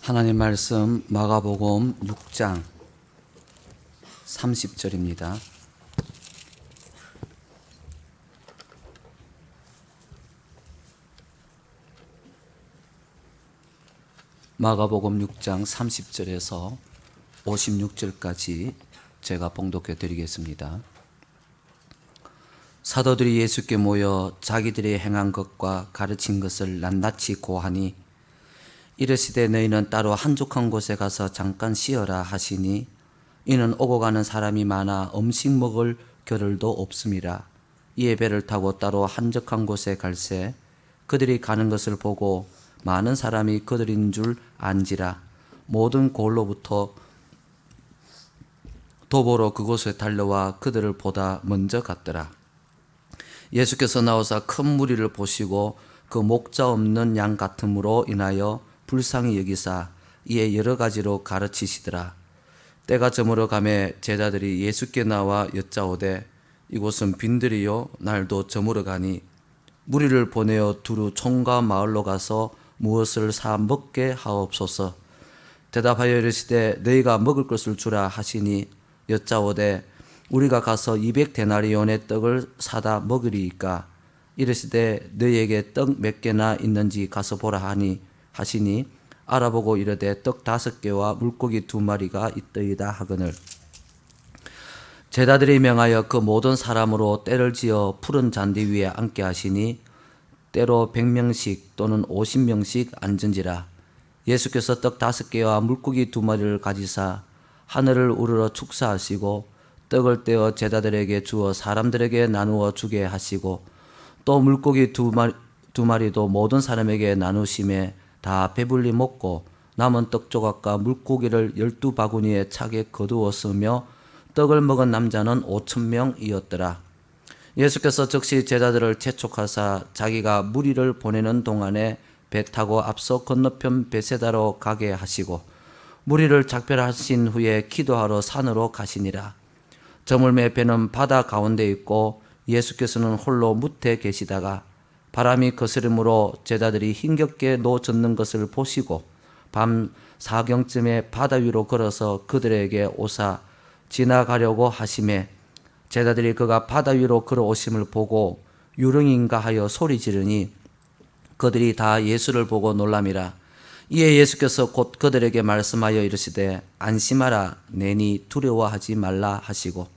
하나님 말씀 마가복음 6장 30절입니다. 마가복음 6장 30절에서 56절까지 제가 봉독해 드리겠습니다. 사도들이 예수께 모여 자기들이 행한 것과 가르친 것을 낱낱이 고하니 이르시되 너희는 따로 한적한 곳에 가서 잠깐 쉬어라 하시니 이는 오고 가는 사람이 많아 음식 먹을 겨를도 없음이라. 이에 배를 타고 따로 한적한 곳에 갈새 그들이 가는 것을 보고 많은 사람이 그들인 줄 안지라. 모든 골로부터 도보로 그곳에 달려와 그들을 보다 먼저 갔더라. 예수께서 나오사 큰 무리를 보시고 그 목자 없는 양 같음으로 인하여 불쌍히 여기사 이에 여러 가지로 가르치시더라. 때가 저물어 가매 제자들이 예수께 나와 여짜오되 이곳은 빈들이요 날도 저물어 가니 무리를 보내어 두루 촌과 마을로 가서 무엇을 사 먹게 하옵소서. 대답하여 이르시되 너희가 먹을 것을 주라 하시니 여짜오되 우리가 가서 200데나리온의 떡을 사다 먹으리이까. 이르시되 너희에게 떡 몇 개나 있는지 가서 보라 하시니 알아보고 이르되 떡 5개와 물고기 2마리가 있더이다 하거늘. 제자들이 명하여 그 모든 사람으로 때를 지어 푸른 잔디 위에 앉게 하시니 때로 100명씩 또는 50명씩 앉은지라. 예수께서 떡 5개와 물고기 2마리를 가지사 하늘을 우러러 축사하시고 떡을 떼어 제자들에게 주어 사람들에게 나누어 주게 하시고 또 물고기 2마리도 모든 사람에게 나누심에 다 배불리 먹고 남은 떡 조각과 물고기를 12바구니에 차게 거두었으며 떡을 먹은 남자는 5,000명이었더라. 예수께서 즉시 제자들을 재촉하사 자기가 무리를 보내는 동안에 배 타고 앞서 건너편 베세다로 가게 하시고 무리를 작별하신 후에 기도하러 산으로 가시니라. 저물매 배는 바다 가운데 있고 예수께서는 홀로 무태 계시다가 바람이 거스름으로 제자들이 힘겹게 노젓는 것을 보시고 밤 4경쯤에 바다 위로 걸어서 그들에게 오사 지나가려고 하심에 제자들이 그가 바다 위로 걸어오심을 보고 유령인가 하여 소리 지르니 그들이 다 예수를 보고 놀람이라. 이에 예수께서 곧 그들에게 말씀하여 이르시되 안심하라 내니 두려워하지 말라 하시고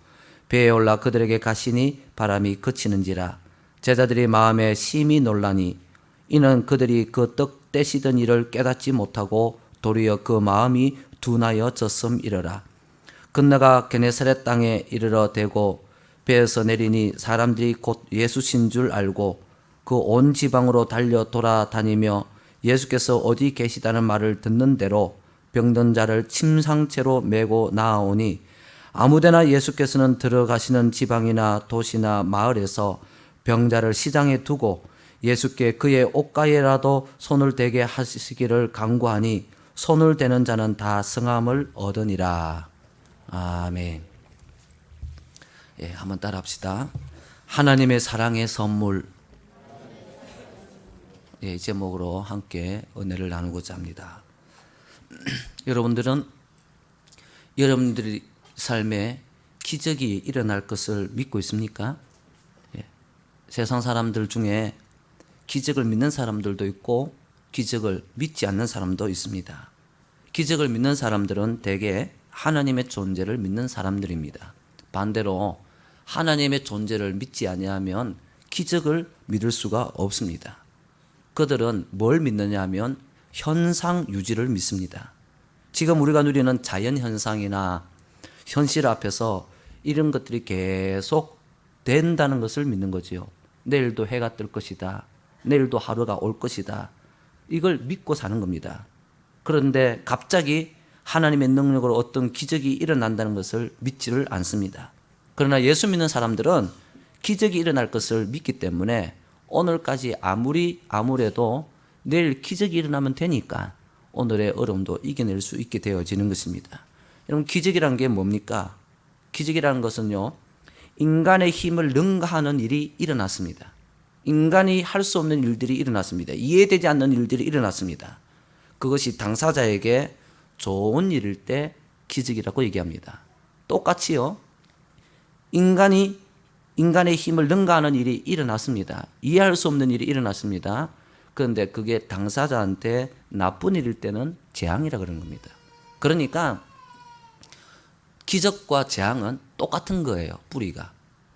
배에 올라 그들에게 가시니 바람이 그치는지라. 제자들이 마음에 심히 놀라니 이는 그들이 그 떡 떼시던 일을 깨닫지 못하고 도리어 그 마음이 둔하여 졌음이러라. 건너가 게네사렛 땅에 이르러 대고 배에서 내리니 사람들이 곧 예수신 줄 알고 그 온 지방으로 달려 돌아다니며 예수께서 어디 계시다는 말을 듣는 대로 병든 자를 침상채로 메고 나아오니 아무데나 예수께서는 들어가시는 지방이나 도시나 마을에서 병자를 시장에 두고 예수께 그의 옷가에라도 손을 대게 하시기를 간구하니 손을 대는 자는 다 성함을 얻으니라. 아멘. 예, 한번 따라합시다. 하나님의 사랑의 선물. 예, 이 제목으로 함께 은혜를 나누고자 합니다. 여러분들은 여러분들의 삶에 기적이 일어날 것을 믿고 있습니까? 세상 사람들 중에 기적을 믿는 사람들도 있고 기적을 믿지 않는 사람도 있습니다. 기적을 믿는 사람들은 대개 하나님의 존재를 믿는 사람들입니다. 반대로 하나님의 존재를 믿지 아니하면 기적을 믿을 수가 없습니다. 그들은 뭘 믿느냐 하면 현상 유지를 믿습니다. 지금 우리가 누리는 자연현상이나 현실 앞에서 이런 것들이 계속 된다는 것을 믿는 거지요. 내일도 해가 뜰 것이다. 내일도 하루가 올 것이다. 이걸 믿고 사는 겁니다. 그런데 갑자기 하나님의 능력으로 어떤 기적이 일어난다는 것을 믿지를 않습니다. 그러나 예수 믿는 사람들은 기적이 일어날 것을 믿기 때문에 오늘까지 아무래도 내일 기적이 일어나면 되니까 오늘의 어려움도 이겨낼 수 있게 되어지는 것입니다. 여러분, 기적이라는 게 뭡니까? 기적이라는 것은요, 인간의 힘을 능가하는 일이 일어났습니다. 인간이 할 수 없는 일들이 일어났습니다. 이해되지 않는 일들이 일어났습니다. 그것이 당사자에게 좋은 일일 때 기적이라고 얘기합니다. 똑같이요. 인간의 힘을 능가하는 일이 일어났습니다. 이해할 수 없는 일이 일어났습니다. 그런데 그게 당사자한테 나쁜 일일 때는 재앙이라 그런 겁니다. 그러니까 기적과 재앙은 똑같은 거예요. 뿌리가.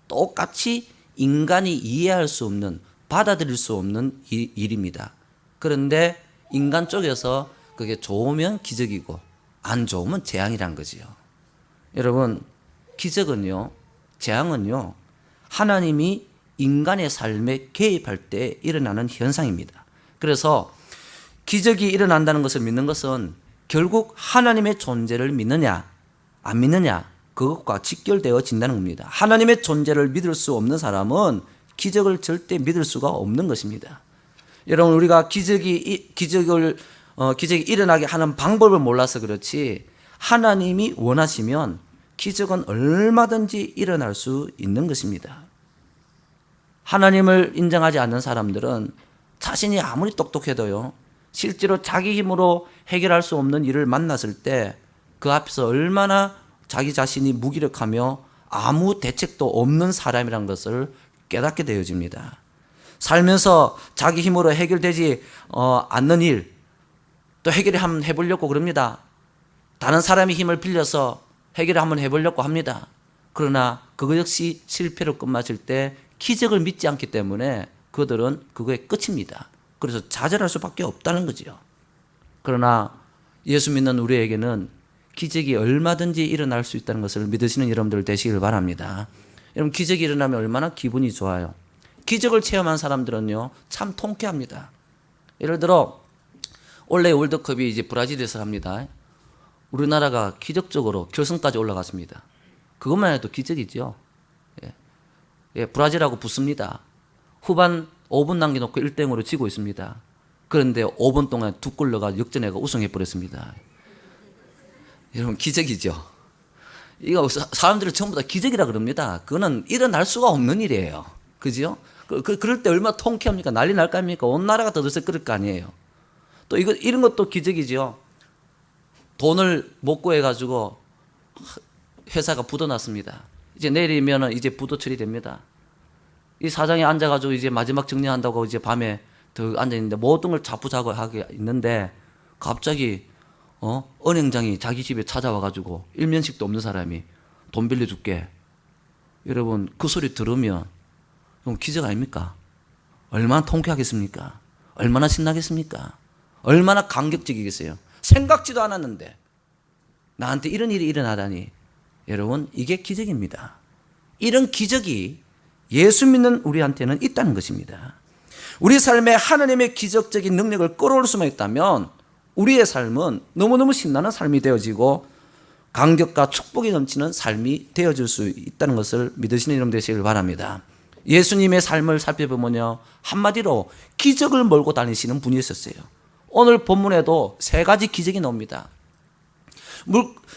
똑같이 인간이 이해할 수 없는, 받아들일 수 없는 일입니다. 그런데 인간 쪽에서 그게 좋으면 기적이고 안 좋으면 재앙이란 거지요. 여러분, 기적은요, 재앙은요, 하나님이 인간의 삶에 개입할 때 일어나는 현상입니다. 그래서 기적이 일어난다는 것을 믿는 것은 결국 하나님의 존재를 믿느냐 안 믿느냐 그것과 직결되어진다는 겁니다. 하나님의 존재를 믿을 수 없는 사람은 기적을 절대 믿을 수가 없는 것입니다. 여러분, 우리가 기적이 일어나게 하는 방법을 몰라서 그렇지 하나님이 원하시면 기적은 얼마든지 일어날 수 있는 것입니다. 하나님을 인정하지 않는 사람들은 자신이 아무리 똑똑해도요, 실제로 자기 힘으로 해결할 수 없는 일을 만났을 때 그 앞에서 얼마나 자기 자신이 무기력하며 아무 대책도 없는 사람이라는 것을 깨닫게 되어집니다. 살면서 자기 힘으로 해결되지 않는 일, 또 해결을 한번 해보려고 그럽니다. 다른 사람의 힘을 빌려서 해결을 한번 해보려고 합니다. 그러나 그거 역시 실패로 끝마칠 때 기적을 믿지 않기 때문에 그들은 그거에 끝입니다. 그래서 좌절할 수밖에 없다는 거지요. 그러나 예수 믿는 우리에게는 기적이 얼마든지 일어날 수 있다는 것을 믿으시는 여러분들 되시길 바랍니다. 여러분, 기적이 일어나면 얼마나 기분이 좋아요. 기적을 체험한 사람들은요, 참 통쾌합니다. 예를 들어 올해 월드컵이 이제 브라질에서 합니다. 우리나라가 기적적으로 결승까지 올라갔습니다. 그것만 해도 기적이죠. 브라질하고 붙습니다. 후반 5분 남겨놓고 1대0으로 지고 있습니다. 그런데 5분 동안 2골 넣어가 역전해가 우승해버렸습니다. 여러분, 기적이죠. 이거 사람들은 전부 다 기적이라 그럽니다. 그거는 일어날 수가 없는 일이에요. 그죠? 그럴 때 얼마나 통쾌합니까? 난리 날 거 아닙니까? 온 나라가 더들썩 그럴 거 아니에요. 또 이런 것도 기적이죠. 돈을 못 구해가지고 회사가 부도 났습니다. 이제 내일이면 이제 부도 처리됩니다. 이 사장이 앉아가지고 이제 마지막 정리한다고 이제 밤에 더 앉아있는데 모든 걸 자포자고 하게 있는데 갑자기 은행장이 자기 집에 찾아와가지고 일면식도 없는 사람이 돈 빌려줄게. 여러분, 그 소리 들으면 기적 아닙니까? 얼마나 통쾌하겠습니까? 얼마나 신나겠습니까? 얼마나 감격적이겠어요? 생각지도 않았는데 나한테 이런 일이 일어나다니. 여러분, 이게 기적입니다. 이런 기적이 예수 믿는 우리한테는 있다는 것입니다. 우리 삶에 하나님의 기적적인 능력을 끌어올 수만 있다면 우리의 삶은 너무너무 신나는 삶이 되어지고 감격과 축복이 넘치는 삶이 되어질 수 있다는 것을 믿으시는 여러분 되시길 바랍니다. 예수님의 삶을 살펴보면요, 한마디로 기적을 몰고 다니시는 분이었어요. 오늘 본문에도 3가지 기적이 나옵니다.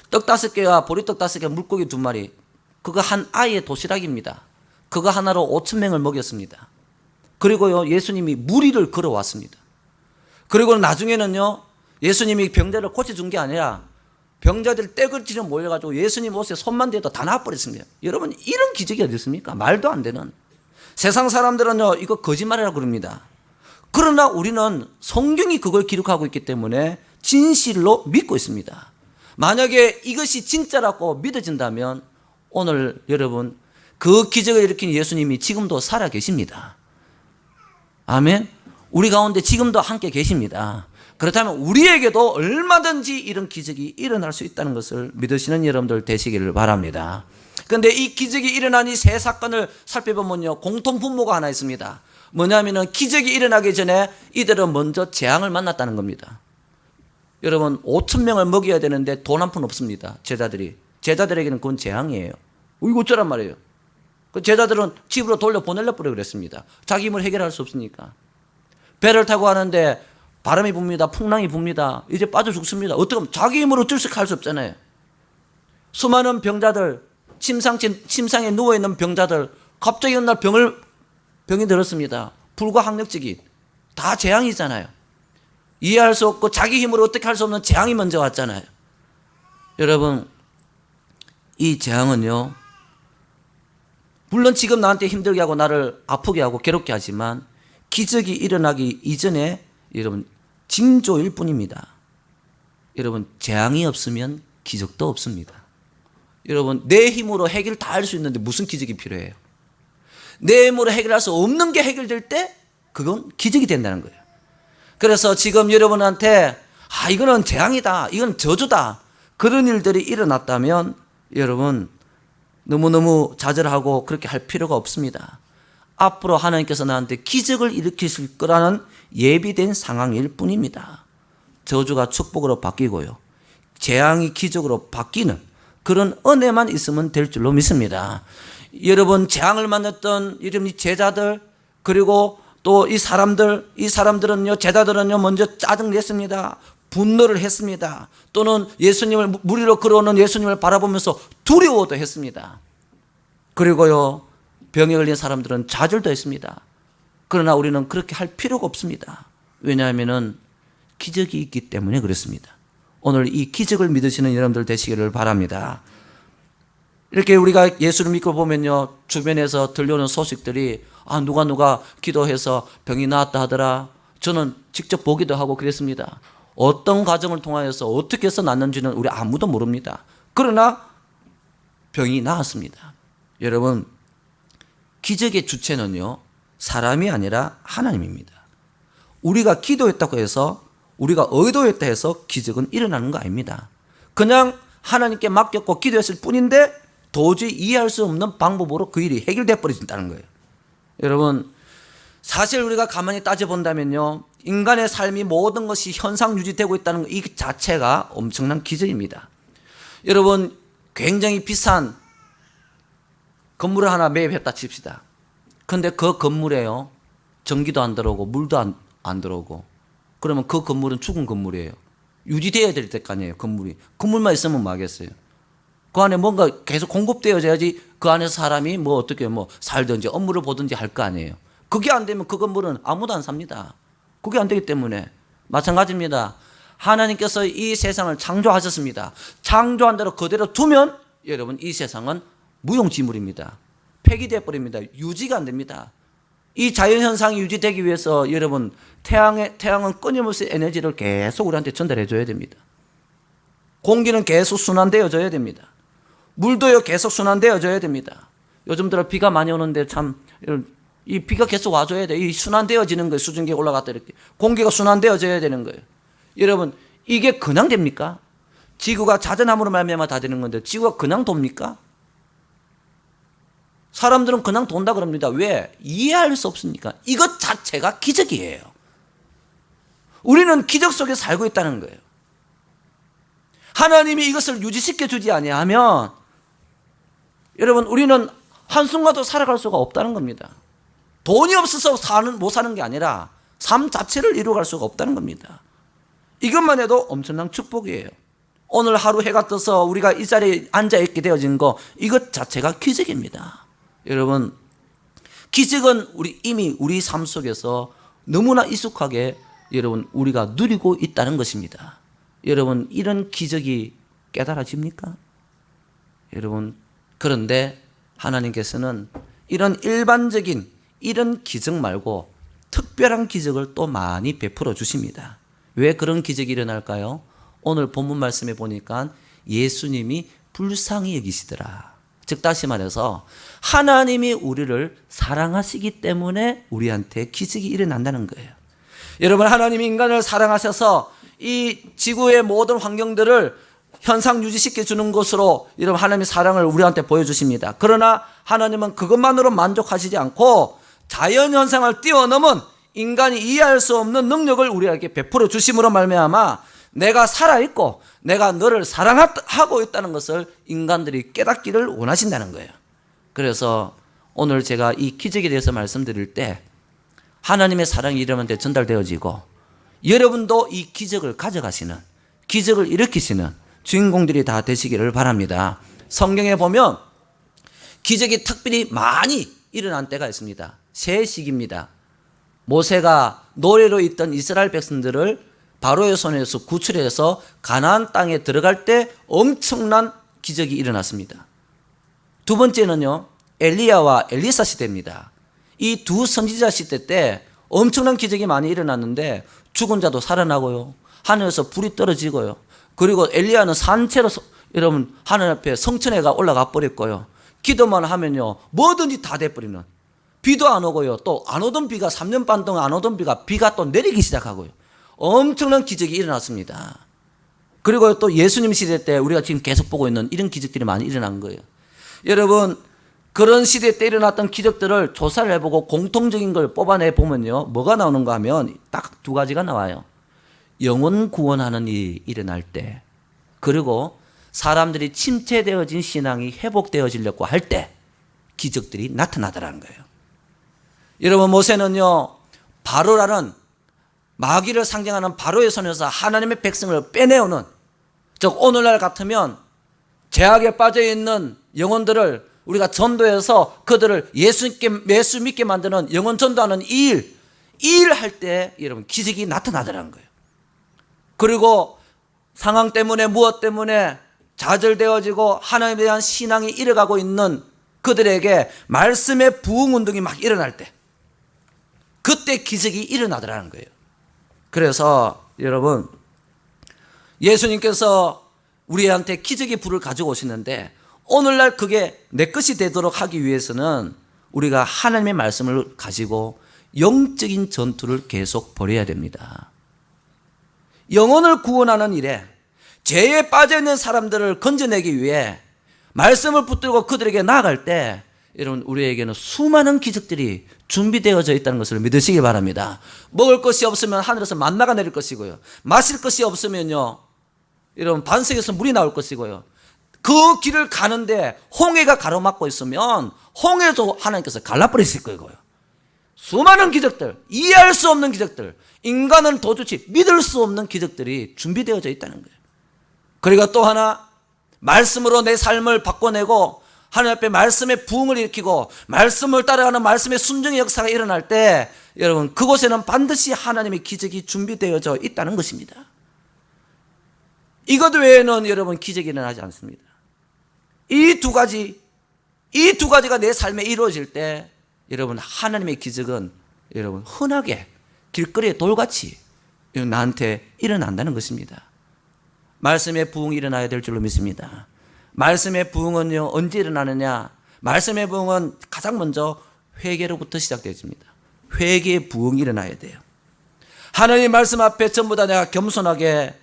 떡 5개와 보리떡 5개, 물고기 2마리, 그거 한 아이의 도시락입니다. 그거 하나로 5,000명을 먹였습니다. 그리고요, 예수님이 무리를 걸어왔습니다. 그리고 나중에는요, 예수님이 병자를 고쳐준 게 아니라 병자들 떼거지로 모여가지고 예수님 옷에 손만 대도 다 나와버렸습니다. 여러분, 이런 기적이 어디 있습니까? 말도 안 되는. 세상 사람들은요, 이거 거짓말이라고 그럽니다. 그러나 우리는 성경이 그걸 기록하고 있기 때문에 진실로 믿고 있습니다. 만약에 이것이 진짜라고 믿어진다면 오늘 여러분, 그 기적을 일으킨 예수님이 지금도 살아 계십니다. 아멘. 우리 가운데 지금도 함께 계십니다. 그렇다면 우리에게도 얼마든지 이런 기적이 일어날 수 있다는 것을 믿으시는 여러분들 되시기를 바랍니다. 그런데 이 기적이 일어난 이 3사건을 살펴보면요, 공통분모가 하나 있습니다. 뭐냐면은 기적이 일어나기 전에 이들은 먼저 재앙을 만났다는 겁니다. 여러분, 5,000명을 먹여야 되는데 돈 한 푼 없습니다. 제자들에게는 그건 재앙이에요. 이거 어쩌란 말이에요. 그 제자들은 집으로 돌려보내려 그랬습니다. 자기 힘을 해결할 수 없으니까. 배를 타고 가는데 바람이 붑니다. 풍랑이 붑니다. 이제 빠져 죽습니다. 어떻게 하면 자기 힘으로 어쩔 수 할 수 없잖아요. 수많은 병자들, 침상에 누워있는 병자들, 갑자기 어느 날 병이 들었습니다. 불가항력적인. 다 재앙이잖아요. 이해할 수 없고 자기 힘으로 어떻게 할 수 없는 재앙이 먼저 왔잖아요. 여러분, 이 재앙은요, 물론 지금 나한테 힘들게 하고 나를 아프게 하고 괴롭게 하지만 기적이 일어나기 이전에 여러분 징조일 뿐입니다. 여러분, 재앙이 없으면 기적도 없습니다. 여러분, 내 힘으로 해결 다 할 수 있는데 무슨 기적이 필요해요? 내 힘으로 해결할 수 없는 게 해결될 때 그건 기적이 된다는 거예요. 그래서 지금 여러분한테 이거는 재앙이다, 이건 저주다, 그런 일들이 일어났다면 여러분 너무너무 좌절하고 그렇게 할 필요가 없습니다. 앞으로 하나님께서 나한테 기적을 일으키실 거라는 예비된 상황일 뿐입니다. 저주가 축복으로 바뀌고요, 재앙이 기적으로 바뀌는 그런 은혜만 있으면 될 줄로 믿습니다. 여러분, 재앙을 만났던 이런 제자들, 그리고 또 이 사람들은요, 제자들은요, 먼저 짜증냈습니다. 분노를 했습니다. 또는 예수님을, 물 위로 걸어오는 예수님을 바라보면서 두려워도 했습니다. 그리고요, 병에 걸린 사람들은 좌절도 했습니다. 그러나 우리는 그렇게 할 필요가 없습니다. 왜냐하면 기적이 있기 때문에 그렇습니다. 오늘 이 기적을 믿으시는 여러분들 되시기를 바랍니다. 이렇게 우리가 예수를 믿고 보면요, 주변에서 들려오는 소식들이 누가 기도해서 병이 나았다 하더라. 저는 직접 보기도 하고 그랬습니다. 어떤 과정을 통하여서 어떻게 해서 났는지는 우리 아무도 모릅니다. 그러나 병이 나았습니다. 여러분, 기적의 주체는요, 사람이 아니라 하나님입니다. 우리가 기도했다고 해서, 우리가 의도했다 해서 기적은 일어나는 거 아닙니다. 그냥 하나님께 맡겼고 기도했을 뿐인데 도저히 이해할 수 없는 방법으로 그 일이 해결돼 버린다는 거예요. 여러분, 사실 우리가 가만히 따져본다면요, 인간의 삶이 모든 것이 현상 유지되고 있다는 이 자체가 엄청난 기적입니다. 여러분, 굉장히 비싼 건물을 하나 매입했다 칩시다. 근데 그 건물에요, 전기도 안 들어오고 물도 안 들어오고, 그러면 그 건물은 죽은 건물이에요. 유지되어야 될 거 아니에요, 건물이. 건물만 있으면 뭐 하겠어요? 그 안에 뭔가 계속 공급되어져야지 그 안에서 사람이 어떻게 살든지 업무를 보든지 할 거 아니에요. 그게 안 되면 그 건물은 아무도 안 삽니다. 그게 안 되기 때문에 마찬가지입니다. 하나님께서 이 세상을 창조하셨습니다. 창조한 대로 그대로 두면 여러분, 이 세상은 무용지물입니다. 폐기되어 버립니다. 유지가 안 됩니다. 이 자연현상이 유지되기 위해서 여러분, 태양은 끊임없이 에너지를 계속 우리한테 전달해 줘야 됩니다. 공기는 계속 순환되어져야 됩니다. 물도요, 계속 순환되어져야 됩니다. 요즘 들어 비가 많이 오는데 참, 이 비가 계속 와줘야 돼요. 이 순환되어지는 거예요. 수증기가 올라갔다 이렇게. 공기가 순환되어져야 되는 거예요. 여러분, 이게 그냥 됩니까? 지구가 자전함으로 말미암아 다 되는 건데 지구가 그냥 돕니까? 사람들은 그냥 돈다 그럽니다. 왜? 이해할 수 없으니까. 이것 자체가 기적이에요. 우리는 기적 속에 살고 있다는 거예요. 하나님이 이것을 유지시켜 주지 아니하면 여러분, 우리는 한순간도 살아갈 수가 없다는 겁니다. 돈이 없어서 못 사는 게 아니라 삶 자체를 이루어갈 수가 없다는 겁니다. 이것만 해도 엄청난 축복이에요. 오늘 하루 해가 떠서 우리가 이 자리에 앉아있게 되어진 거, 이것 자체가 기적입니다. 여러분, 기적은 이미 우리 삶 속에서 너무나 익숙하게 여러분, 우리가 누리고 있다는 것입니다. 여러분, 이런 기적이 깨달아집니까? 여러분, 그런데 하나님께서는 이런 일반적인 이런 기적 말고 특별한 기적을 또 많이 베풀어 주십니다. 왜 그런 기적이 일어날까요? 오늘 본문 말씀에 보니까 예수님이 불쌍히 여기시더라. 즉 다시 말해서 하나님이 우리를 사랑하시기 때문에 우리한테 기적이 일어난다는 거예요. 여러분, 하나님이 인간을 사랑하셔서 이 지구의 모든 환경들을 현상 유지시켜 주는 것으로 여러분, 하나님의 사랑을 우리한테 보여주십니다. 그러나 하나님은 그것만으로 만족하시지 않고 자연 현상을 뛰어넘은 인간이 이해할 수 없는 능력을 우리에게 베풀어 주심으로 말미암아 내가 살아있고 내가 너를 사랑하고 있다는 것을 인간들이 깨닫기를 원하신다는 거예요. 그래서 오늘 제가 이 기적에 대해서 말씀드릴 때 하나님의 사랑이 여러분한테 전달되어지고 여러분도 이 기적을 가져가시는, 기적을 일으키시는 주인공들이 다 되시기를 바랍니다. 성경에 보면 기적이 특별히 많이 일어난 때가 있습니다. 세 시기입니다. 모세가 노예로 있던 이스라엘 백성들을 바로의 손에서 구출해서 가나안 땅에 들어갈 때 엄청난 기적이 일어났습니다. 두 번째는요, 엘리야와 엘리사 시대입니다. 이 두 선지자 시대 때 엄청난 기적이 많이 일어났는데 죽은 자도 살아나고요, 하늘에서 불이 떨어지고요, 그리고 엘리야는 산채로 여러분 하늘 앞에 성천에가 올라가 버렸고요, 기도만 하면요 뭐든지 다 돼버리는, 비도 안 오고요, 또 안 오던 비가 3년 반 동안 안 오던 비가 또 내리기 시작하고요, 엄청난 기적이 일어났습니다. 그리고 또 예수님 시대 때 우리가 지금 계속 보고 있는 이런 기적들이 많이 일어난 거예요. 여러분, 그런 시대 때 일어났던 기적들을 조사를 해보고 공통적인 걸 뽑아내 보면요, 뭐가 나오는가 하면 딱 두 가지가 나와요. 영혼 구원하는 일이 일어날 때, 그리고 사람들이 침체되어진 신앙이 회복되어지려고 할 때 기적들이 나타나더라는 거예요. 여러분, 모세는요 바로라는 마귀를 상징하는 바로의 손에서 하나님의 백성을 빼내오는, 즉 오늘날 같으면 죄악에 빠져있는 영혼들을 우리가 전도해서 그들을 예수 믿게 만드는 영혼 전도하는 이 일 할 때 여러분 기적이 나타나더라는 거예요. 그리고 상황 때문에 무엇 때문에 좌절되어지고 하나님에 대한 신앙이 잃어가고 있는 그들에게 말씀의 부흥 운동이 막 일어날 때, 그때 기적이 일어나더라는 거예요. 그래서 여러분, 예수님께서 우리한테 기적의 불을 가지고 오시는데 오늘날 그게 내 것이 되도록 하기 위해서는 우리가 하나님의 말씀을 가지고 영적인 전투를 계속 벌여야 됩니다. 영혼을 구원하는 일에 죄에 빠져있는 사람들을 건져내기 위해 말씀을 붙들고 그들에게 나아갈 때 여러분, 우리에게는 수많은 기적들이 준비되어져 있다는 것을 믿으시기 바랍니다. 먹을 것이 없으면 하늘에서 만나가 내릴 것이고요, 마실 것이 없으면요 여러분 반석에서 물이 나올 것이고요, 그 길을 가는데 홍해가 가로막고 있으면 홍해도 하나님께서 갈라버리실 거고요, 수많은 기적들, 이해할 수 없는 기적들, 인간은 도저히 믿을 수 없는 기적들이 준비되어져 있다는 거예요. 그리고 또 하나, 말씀으로 내 삶을 바꿔내고 하나님 앞에 말씀의 부흥을 일으키고 말씀을 따라가는 말씀의 순종의 역사가 일어날 때 여러분, 그곳에는 반드시 하나님의 기적이 준비되어져 있다는 것입니다. 이것 외에는 여러분 기적이 일어나지 않습니다. 이 두 가지가 내 삶에 이루어질 때 여러분, 하나님의 기적은 여러분 흔하게 길거리에 돌같이 나한테 일어난다는 것입니다. 말씀의 부흥이 일어나야 될 줄로 믿습니다. 말씀의 부흥은요 언제 일어나느냐, 말씀의 부흥은 가장 먼저 회개로부터 시작되어집니다. 회개의 부흥이 일어나야 돼요. 하나님의 말씀 앞에 전부 다 내가 겸손하게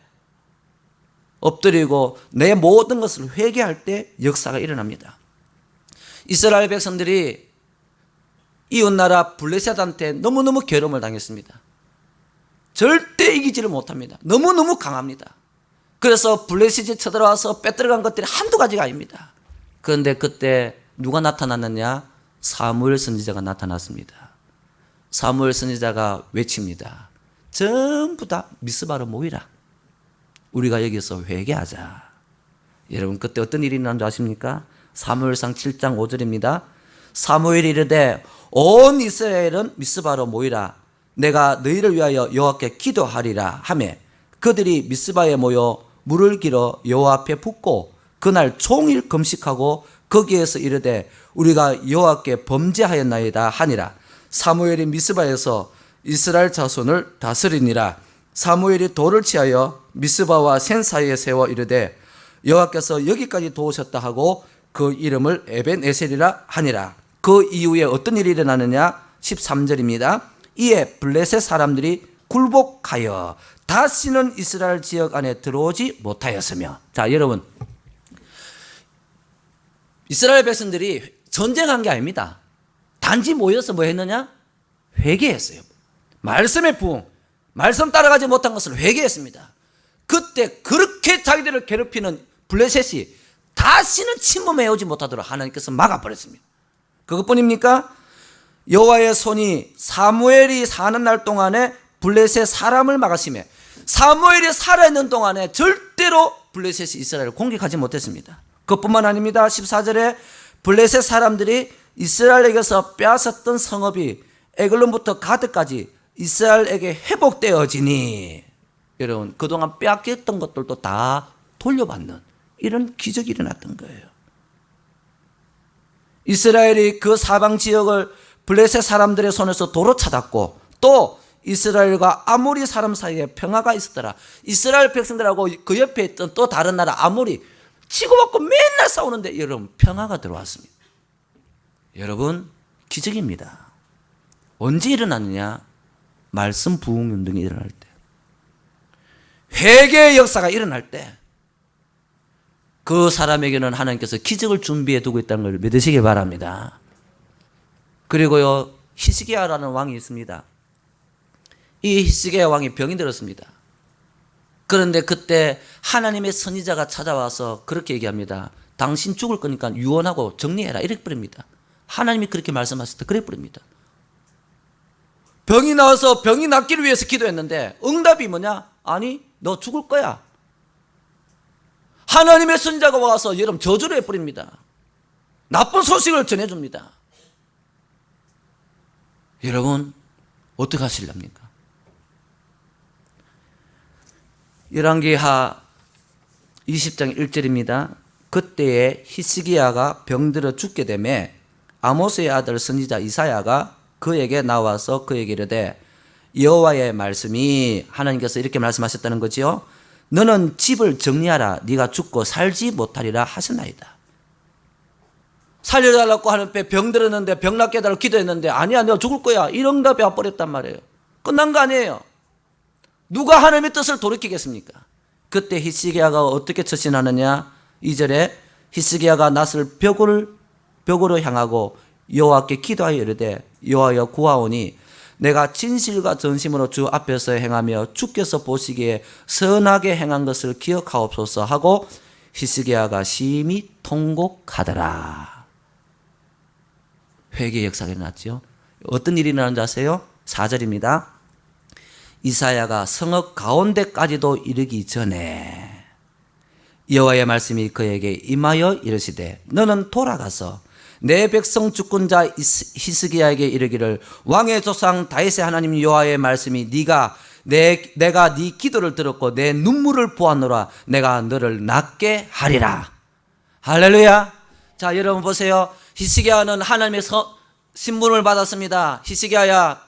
엎드리고 내 모든 것을 회개할 때 역사가 일어납니다. 이스라엘 백성들이 이웃나라 블레셋한테 너무너무 괴로움을 당했습니다. 절대 이기지를 못합니다. 너무너무 강합니다. 그래서 블레셋이 쳐들어와서 빼들어간 것들이 한두 가지가 아닙니다. 그런데 그때 누가 나타났느냐? 사무엘 선지자가 나타났습니다. 사무엘 선지자가 외칩니다. 전부 다 미스바로 모이라. 우리가 여기서 회개하자. 여러분, 그때 어떤 일이 일어난 줄 아십니까? 사무엘상 7장 5절입니다. 사무엘이 이르되 온 이스라엘은 미스바로 모이라. 내가 너희를 위하여 여호와께 기도하리라 하며 그들이 미스바에 모여 물을 길어 여호와 앞에 붓고 그날 종일 금식하고 거기에서 이르되 우리가 여호와께 범죄하였나이다 하니라. 사무엘이 미스바에서 이스라엘 자손을 다스리니라. 사무엘이 돌을 취하여 미스바와 센 사이에 세워 이르되 여호와께서 여기까지 도우셨다 하고 그 이름을 에벤에셀이라 하니라. 그 이후에 어떤 일이 일어나느냐? 13절입니다. 이에 블레셋 사람들이 굴복하여 다시는 이스라엘 지역 안에 들어오지 못하였으며. 자, 여러분, 이스라엘 백성들이 전쟁한 게 아닙니다. 단지 모여서 뭐 했느냐? 회개했어요. 말씀의 부흥, 말씀 따라가지 못한 것을 회개했습니다. 그때 그렇게 자기들을 괴롭히는 블레셋이 다시는 침범해 오지 못하도록 하나님께서 막아버렸습니다. 그것뿐입니까? 여호와의 손이 사무엘이 사는 날 동안에 블레셋 사람을 막으시며 사무엘이 살아있는 동안에 절대로 블레셋이 이스라엘을 공격하지 못했습니다. 그것뿐만 아닙니다. 14절에 블레셋 사람들이 이스라엘에게서 빼앗았던 성읍이 에글론부터 가드까지 이스라엘에게 회복되어지니. 여러분, 그동안 빼앗겼던 것들도 다 돌려받는 이런 기적이 일어났던 거예요. 이스라엘이 그 사방 지역을 블레셋 사람들의 손에서 도로 찾았고, 또 이스라엘과 아모리 사람 사이에 평화가 있었더라. 이스라엘 백성들하고 그 옆에 있던 또 다른 나라 아모리 치고받고 맨날 싸우는데 여러분 평화가 들어왔습니다. 여러분 기적입니다. 언제 일어났느냐? 말씀 부흥 운동이 일어날 때, 회개의 역사가 일어날 때, 그 사람에게는 하나님께서 기적을 준비해 두고 있다는 걸 믿으시기 바랍니다. 그리고요, 히스기야라는 왕이 있습니다. 이 히스기야 왕이 병이 들었습니다. 그런데 그때 하나님의 선지자가 찾아와서 그렇게 얘기합니다. 당신 죽을 거니까 유언하고 정리해라, 이렇게 버립니다. 하나님이 그렇게 말씀하실 때 그래 버립니다. 병이 나와서 병이 낫기를 위해서 기도했는데 응답이 뭐냐? 아니, 너 죽을 거야. 하나님의 선지자가 와서 여러분 저주를 해버립니다. 나쁜 소식을 전해줍니다. 여러분 어떻게 하실랍니까? 열왕기하 20장 1절입니다. 그때에 히스기야가 병들어 죽게 되매 아모스의 아들 선지자 이사야가 그에게 나와서 그에게 이르되 여호와의 말씀이, 하나님께서 이렇게 말씀하셨다는 거지요. 너는 집을 정리하라. 네가 죽고 살지 못하리라 하셨나이다. 살려달라고 하는데 병 들었는데 병 낫게 해달라고 기도했는데 아니야, 너 죽을 거야. 이런 응답이 와버렸단 말이에요. 끝난 거 아니에요. 누가 하나님의 뜻을 돌이키겠습니까? 그때 히스기야가 어떻게 처신하느냐? 2절에 히스기야가 낫을 벽으로 향하고 여호와께 기도하여 이르되 여호와여 구하오니 내가 진실과 전심으로 주 앞에서 행하며 주께서 보시기에 선하게 행한 것을 기억하옵소서 하고 히스기야가 심히 통곡하더라. 회개의 역사가 일어났죠. 어떤 일이 일어나는지 아세요? 4절입니다. 이사야가 성읍 가운데까지도 이르기 전에 여호와의 말씀이 그에게 임하여 이르시되 너는 돌아가서 내 백성 주권자 히스기야에게 이르기를 왕의 조상 다윗의 하나님 여호와의 말씀이 내가 네 기도를 들었고 내 눈물을 보았노라. 내가 너를 낫게 하리라. 할렐루야. 자, 여러분 보세요. 히스기야는 하나님의 신문을 받았습니다. 히스기야야,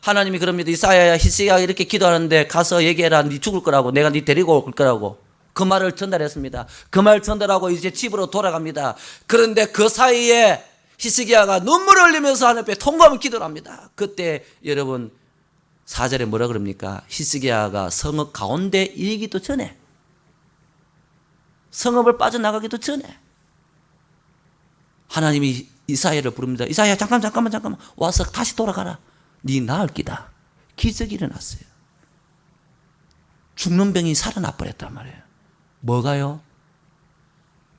하나님이 그럽니다. 이사야야, 히스기야가 이렇게 기도하는데 가서 얘기해라. 네 죽을 거라고. 내가 네 데리고 올 거라고. 그 말을 전달했습니다. 그 말 전달하고 이제 집으로 돌아갑니다. 그런데 그 사이에 히스기야가 눈물을 흘리면서 하나님 앞에 통곡하며 기도를 합니다. 그때 여러분 4절에 뭐라 그럽니까? 히스기야가 성읍 가운데 이르기도 전에, 성읍을 빠져나가기도 전에 하나님이 이사야를 부릅니다. 이사야 잠깐만 와서 다시 돌아가라. 네 나을 기다. 기적이 일어났어요. 죽는 병이 살아나 버렸단 말이에요. 뭐가요?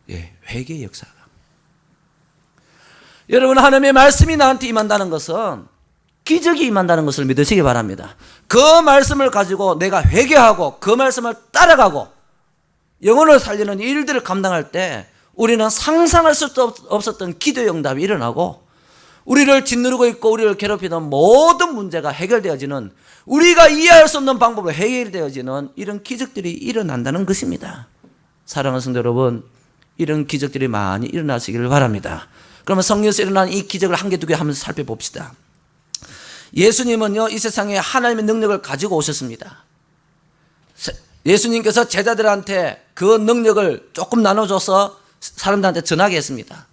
예, 회개의 역사가. 여러분 하나님의 말씀이 나한테 임한다는 것은 기적이 임한다는 것을 믿으시기 바랍니다. 그 말씀을 가지고 내가 회개하고 그 말씀을 따라가고 영혼을 살리는 일들을 감당할 때 우리는 상상할 수도 없었던 기도의 응답이 일어나고 우리를 짓누르고 있고 우리를 괴롭히는 모든 문제가 해결되어지는, 우리가 이해할 수 없는 방법으로 해결되어지는 이런 기적들이 일어난다는 것입니다. 사랑하는 성도 여러분, 이런 기적들이 많이 일어나시기를 바랍니다. 그러면 성경에서 일어난 이 기적을 한 개 두 개 하면서 살펴봅시다. 예수님은요, 이 세상에 하나님의 능력을 가지고 오셨습니다. 예수님께서 제자들한테 그 능력을 조금 나눠줘서 사람들한테 전하게 했습니다.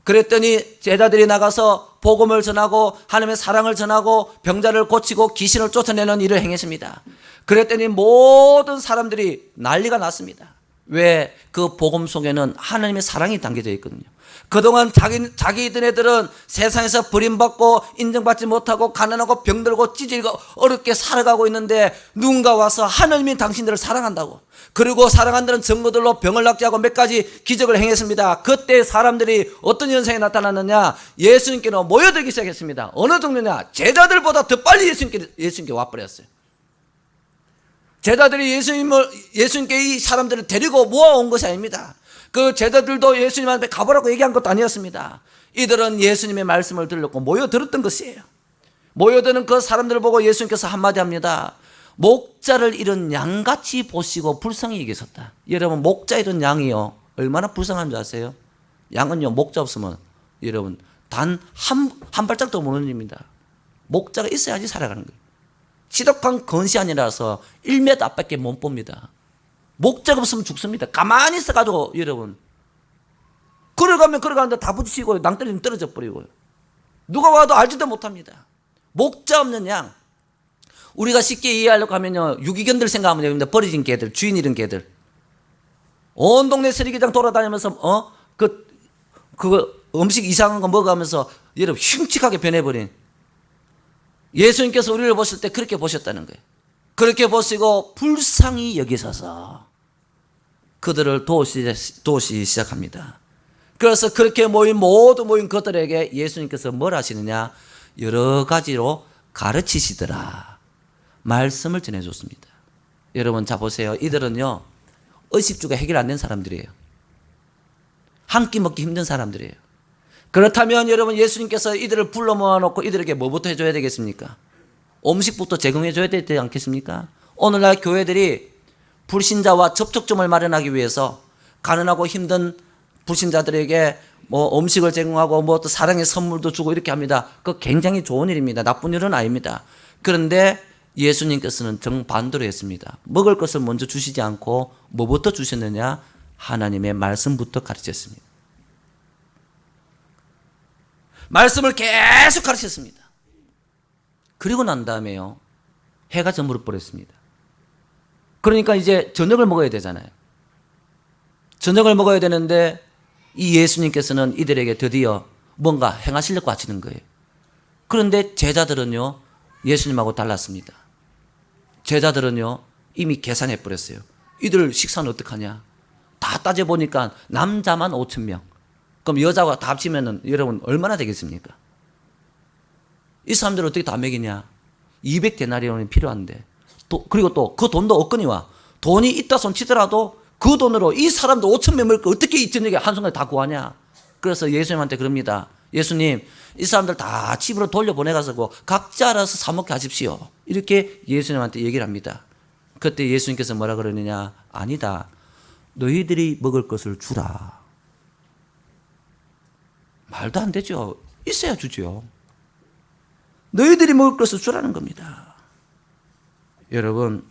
그랬더니 제자들이 나가서 복음을 전하고 하나님의 사랑을 전하고 병자를 고치고 귀신을 쫓아내는 일을 행했습니다. 그랬더니 모든 사람들이 난리가 났습니다. 왜? 그 복음 속에는 하나님의 사랑이 담겨져 있거든요. 그동안 자기들은 세상에서 버림받고 인정받지 못하고 가난하고 병들고 찌질고 어렵게 살아가고 있는데 누군가 와서 하나님이 당신들을 사랑한다고, 그리고 사랑한다는 증거들로 병을 낫게 하고 몇 가지 기적을 행했습니다. 그때 사람들이 어떤 현상이 나타났느냐? 예수님께로 모여들기 시작했습니다. 어느 정도냐? 제자들보다 더 빨리 예수님께 와버렸어요. 제자들이 예수님께 이 사람들을 데리고 모아온 것이 아닙니다. 그 제자들도 예수님한테 가보라고 얘기한 것도 아니었습니다. 이들은 예수님의 말씀을 들었고 모여들었던 것이에요. 모여드는 그 사람들을 보고 예수님께서 한마디 합니다. 목자를 잃은 양같이 보시고 불쌍히 여기셨다. 여러분, 목자 잃은 양이요, 얼마나 불쌍한 줄 아세요? 양은요, 목자 없으면 여러분 단 한 발짝도 못 올립니다. 목자가 있어야지 살아가는 거예요. 지독한 건시안이라서 1m 앞밖에 못 봅니다. 목자가 없으면 죽습니다. 가만히 있어가지고 여러분 걸어가는데 다 부딪히고 낭떠러지면 떨어져 버리고요. 누가 와도 알지도 못합니다. 목자 없는 양, 우리가 쉽게 이해하려고 하면요, 유기견들 생각하면 됩니다. 버려진 개들, 주인 잃은 개들. 온 동네 쓰레기장 돌아다니면서 그 음식 이상한 거 먹어가면서 여러분 흉측하게 변해버린, 예수님께서 우리를 보실 때 그렇게 보셨다는 거예요. 그렇게 보시고 불쌍히 여기셔서 그들을 도우시기 시작합니다. 그래서 그렇게 모인 그들에게 예수님께서 뭘 하시느냐, 여러 가지로 가르치시더라. 말씀을 전해줬습니다. 여러분, 자 보세요. 이들은요, 의식주가 해결 안 된 사람들이에요. 한 끼 먹기 힘든 사람들이에요. 그렇다면 여러분, 예수님께서 이들을 불러 모아놓고 이들에게 뭐부터 해줘야 되겠습니까? 음식부터 제공해줘야 되지 않겠습니까? 오늘날 교회들이 불신자와 접촉점을 마련하기 위해서 가난하고 힘든 불신자들에게 음식을 제공하고 또 사랑의 선물도 주고 이렇게 합니다. 그거 굉장히 좋은 일입니다. 나쁜 일은 아닙니다. 그런데 예수님께서는 정반대로 했습니다. 먹을 것을 먼저 주시지 않고 뭐부터 주셨느냐? 하나님의 말씀부터 가르쳤습니다. 말씀을 계속 가르쳤습니다. 그리고 난 다음에요, 해가 저물어 버렸습니다. 그러니까 이제 저녁을 먹어야 되잖아요. 저녁을 먹어야 되는데 이 예수님께서는 이들에게 드디어 뭔가 행하시려고 하시는 거예요. 그런데 제자들은요, 예수님하고 달랐습니다. 제자들은요, 이미 계산해 버렸어요. 이들 식사는 어떡하냐? 다 따져보니까 남자만 5,000명. 그럼 여자가 다 합치면은 여러분 얼마나 되겠습니까? 이 사람들을 어떻게 다 먹이냐? 200데나리온이 필요한데, 그리고 또 그 돈도 없거니와, 돈이 있다 손 치더라도 그 돈으로 이 사람들 5,000명 먹을 거 어떻게 이 저녁에 한순간에 다 구하냐? 그래서 예수님한테 그럽니다. 예수님, 이 사람들 다 집으로 돌려보내가지고 각자 알아서 사 먹게 하십시오. 이렇게 예수님한테 얘기를 합니다. 그때 예수님께서 뭐라 그러느냐? 아니다. 너희들이 먹을 것을 주라. 말도 안 되죠. 있어야 주죠. 너희들이 먹을 것을 주라는 겁니다. 여러분,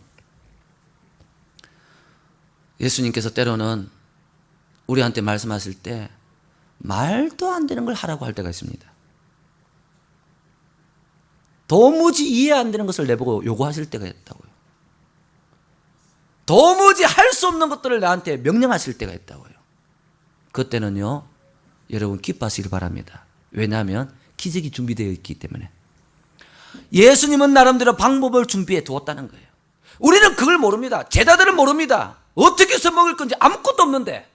예수님께서 때로는 우리한테 말씀하실 때 말도 안 되는 걸 하라고 할 때가 있습니다. 도무지 이해 안 되는 것을 내보고 요구하실 때가 있다고요. 도무지 할 수 없는 것들을 나한테 명령하실 때가 있다고요. 그때는요, 여러분 기뻐하시길 바랍니다. 왜냐하면 기적이 준비되어 있기 때문에. 예수님은 나름대로 방법을 준비해 두었다는 거예요. 우리는 그걸 모릅니다. 제자들은 모릅니다. 어떻게 해서 먹을 건지 아무것도 없는데.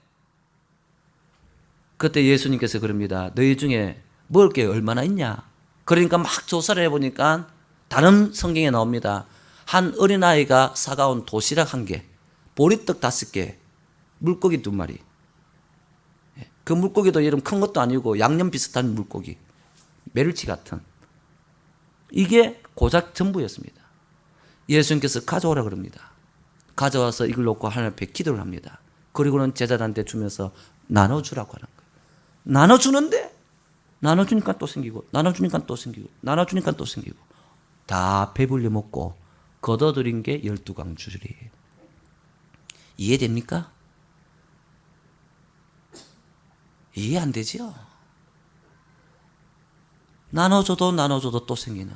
그때 예수님께서 그럽니다. 너희 중에 먹을 게 얼마나 있냐? 그러니까 막 조사를 해보니까 다른 성경에 나옵니다. 한 어린아이가 사가온 도시락 1개, 보리떡 5개, 물고기 2마리. 그 물고기도 여러분 큰 것도 아니고 양념 비슷한 물고기, 멸치 같은. 이게 고작 전부였습니다. 예수님께서 가져오라 그럽니다. 가져와서 이걸 놓고 하나님 앞에 기도를 합니다. 그리고는 제자들한테 주면서 나눠주라고 하는 거예요. 나눠주는데 나눠주니까 또 생기고, 나눠주니까 또 생기고, 나눠주니까 또 생기고, 다 배불리 먹고 걷어들인 게 12강줄이에요. 이해됩니까? 이해 안 되죠? 나눠줘도 또 생기는.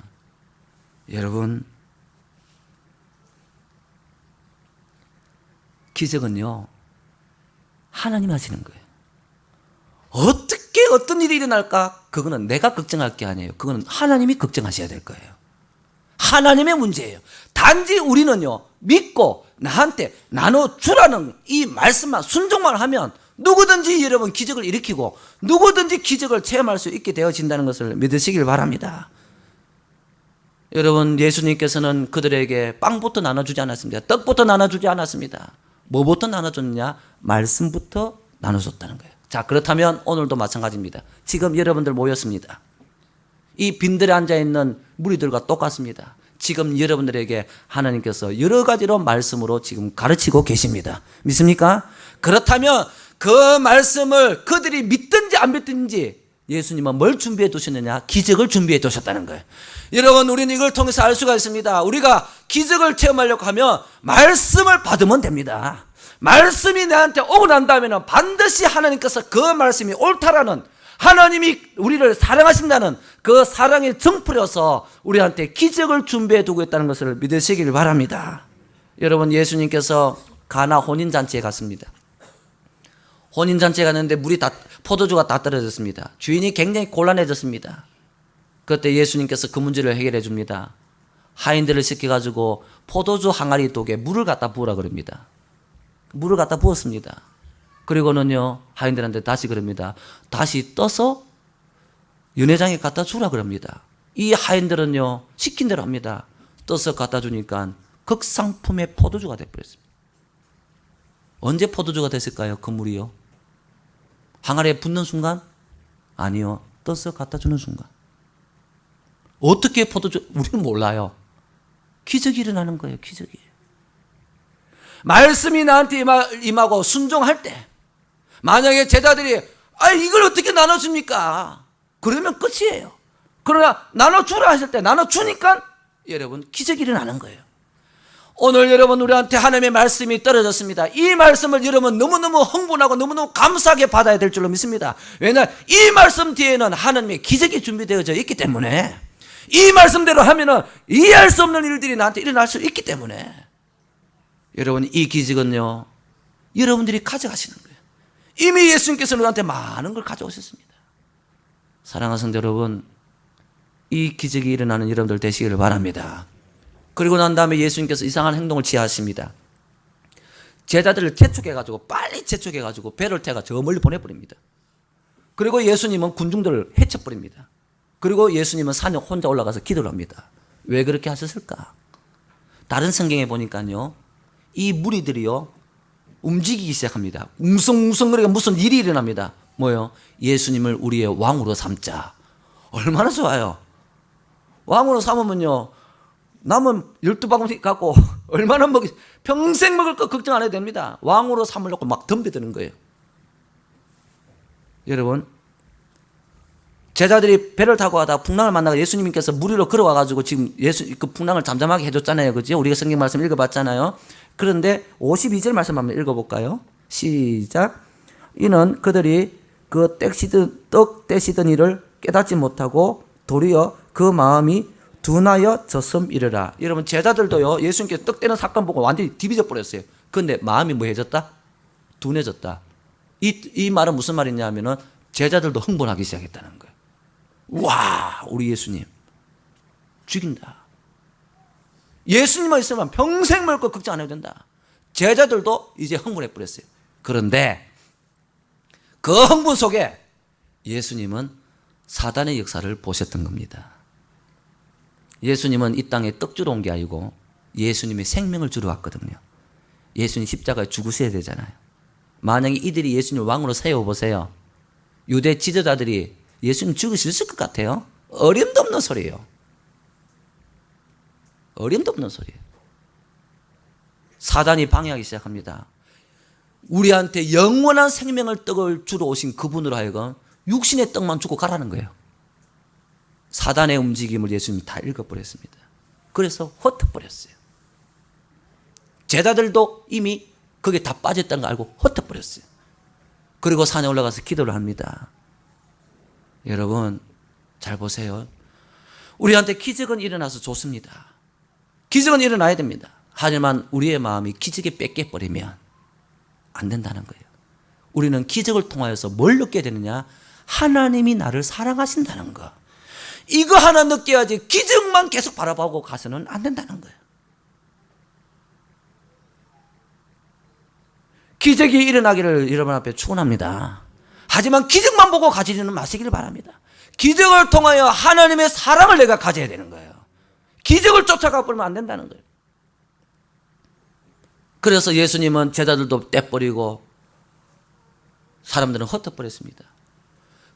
여러분, 기적은요, 하나님 하시는 거예요. 어떻게 어떤 일이 일어날까? 그거는 내가 걱정할 게 아니에요. 그거는 하나님이 걱정하셔야 될 거예요. 하나님의 문제예요. 단지 우리는요, 믿고 나한테 나눠주라는 이 말씀만 순종만 하면 누구든지 여러분 기적을 일으키고 누구든지 기적을 체험할 수 있게 되어진다는 것을 믿으시길 바랍니다. 여러분, 예수님께서는 그들에게 빵부터 나눠주지 않았습니다. 떡부터 나눠주지 않았습니다. 뭐부터 나눠줬냐? 말씀부터 나눠줬다는 거예요. 자, 그렇다면 오늘도 마찬가지입니다. 지금 여러분들 모였습니다. 이 빈들에 앉아있는 무리들과 똑같습니다. 지금 여러분들에게 하나님께서 여러 가지로 말씀으로 지금 가르치고 계십니다. 믿습니까? 그렇다면 그 말씀을 그들이 믿든지 안 믿든지 예수님은 뭘 준비해 두셨느냐? 기적을 준비해 두셨다는 거예요. 여러분, 우리는 이걸 통해서 알 수가 있습니다. 우리가 기적을 체험하려고 하면 말씀을 받으면 됩니다. 말씀이 나한테 오고 난 다음에는 반드시 하나님께서 그 말씀이 옳다라는, 하나님이 우리를 사랑하신다는 그 사랑에 정풀여서 우리한테 기적을 준비해 두고 있다는 것을 믿으시길 바랍니다. 여러분, 예수님께서 가나 혼인잔치에 갔습니다. 혼인잔치에 갔는데 포도주가 다 떨어졌습니다. 주인이 굉장히 곤란해졌습니다. 그때 예수님께서 그 문제를 해결해 줍니다. 하인들을 시켜가지고 포도주 항아리 독에 물을 갖다 부으라 그럽니다. 물을 갖다 부었습니다. 그리고는요, 하인들한테 다시 그럽니다. 다시 떠서 연회장에 갖다 주라 그럽니다. 이 하인들은요, 시킨 대로 합니다. 떠서 갖다 주니까 극상품의 포도주가 되어버렸습니다. 언제 포도주가 됐을까요? 그 물이요? 항아리에 붓는 순간? 아니요. 떠서 갖다 주는 순간. 어떻게 포도주? 우리는 몰라요. 기적이 일어나는 거예요. 기적이. 말씀이 나한테 임하고 순종할 때, 만약에 제자들이 이걸 어떻게 나눠줍니까? 그러면 끝이에요. 그러나 나눠주라 하실 때 나눠주니까 여러분 기적이 일어나는 거예요. 오늘 여러분, 우리한테 하나님의 말씀이 떨어졌습니다. 이 말씀을 여러분 너무너무 흥분하고 너무너무 감사하게 받아야 될 줄로 믿습니다. 왜냐하면 이 말씀 뒤에는 하나님의 기적이 준비되어져 있기 때문에, 이 말씀대로 하면은 이해할 수 없는 일들이 나한테 일어날 수 있기 때문에, 여러분 이 기적은요, 여러분들이 가져가시는 거예요. 이미 예수님께서 우리한테 많은 걸 가져오셨습니다. 사랑하는 성도 여러분, 이 기적이 일어나는 여러분들 되시기를 바랍니다. 그리고 난 다음에 예수님께서 이상한 행동을 취하십니다. 제자들을 빨리 재촉해가지고 배를 태가 저 멀리 보내버립니다. 그리고 예수님은 군중들을 해쳐버립니다. 그리고 예수님은 산에 혼자 올라가서 기도를 합니다. 왜 그렇게 하셨을까? 다른 성경에 보니까요, 이 무리들이요, 움직이기 시작합니다. 웅성웅성거리가 무슨 일이 일어납니다. 뭐요? 예수님을 우리의 왕으로 삼자. 얼마나 좋아요. 왕으로 삼으면요, 남은 12바구니 갖고 얼마나 평생 먹을 거 걱정 안 해도 됩니다. 왕으로 삼으려고 막 덤벼드는 거예요. 여러분, 제자들이 배를 타고 가다가 풍랑을 만나고 예수님께서 물 위로 걸어와가지고 지금 그 풍랑을 잠잠하게 해줬잖아요. 그죠? 우리가 성경 말씀 읽어봤잖아요. 그런데 52절 말씀 한번 읽어볼까요? 시작. 이는 그들이 그 떡 떼시던 일을 깨닫지 못하고 도리어 그 마음이 둔하여 졌음이르라. 여러분, 제자들도요, 예수님께서 떡 떼는 사건 보고 완전히 디비져 버렸어요. 그런데 마음이 뭐해졌다? 둔해졌다. 이 말은 무슨 말이냐면은 제자들도 흥분하기 시작했다는 거예요. 와, 우리 예수님 죽인다. 예수님만 있으면 평생 먹을 거 걱정 안 해도 된다. 제자들도 이제 흥분해 버렸어요. 그런데 그 흥분 속에 예수님은 사단의 역사를 보셨던 겁니다. 예수님은 이 땅에 떡 주러 온 게 아니고 예수님의 생명을 주러 왔거든요. 예수님 십자가에 죽으셔야 되잖아요. 만약에 이들이 예수님 왕으로 세워보세요. 유대 지도자들이 예수님 죽으실 것 같아요? 어림도 없는 소리예요. 어림도 없는 소리예요. 사단이 방해하기 시작합니다. 우리한테 영원한 생명을 떡을 주러 오신 그분으로 하여금 육신의 떡만 주고 가라는 거예요. 사단의 움직임을 예수님이 다 읽어버렸습니다. 그래서 흩어버렸어요. 제자들도 이미 그게 다 빠졌다는 걸 알고 흩어버렸어요. 그리고 산에 올라가서 기도를 합니다. 여러분, 잘 보세요. 우리한테 기적은 일어나서 좋습니다. 기적은 일어나야 됩니다. 하지만 우리의 마음이 기적에 뺏겨버리면 안 된다는 거예요. 우리는 기적을 통하여서 뭘 느끼게 되느냐? 하나님이 나를 사랑하신다는 거. 이거 하나 느껴야지 기적만 계속 바라보고 가서는 안 된다는 거예요. 기적이 일어나기를 여러분 앞에 축원합니다. 하지만 기적만 보고 가지는 마시기를 바랍니다. 기적을 통하여 하나님의 사랑을 내가 가져야 되는 거예요. 기적을 쫓아가 버리면 안 된다는 거예요. 그래서 예수님은 제자들도 떼버리고 사람들은 흩어버렸습니다.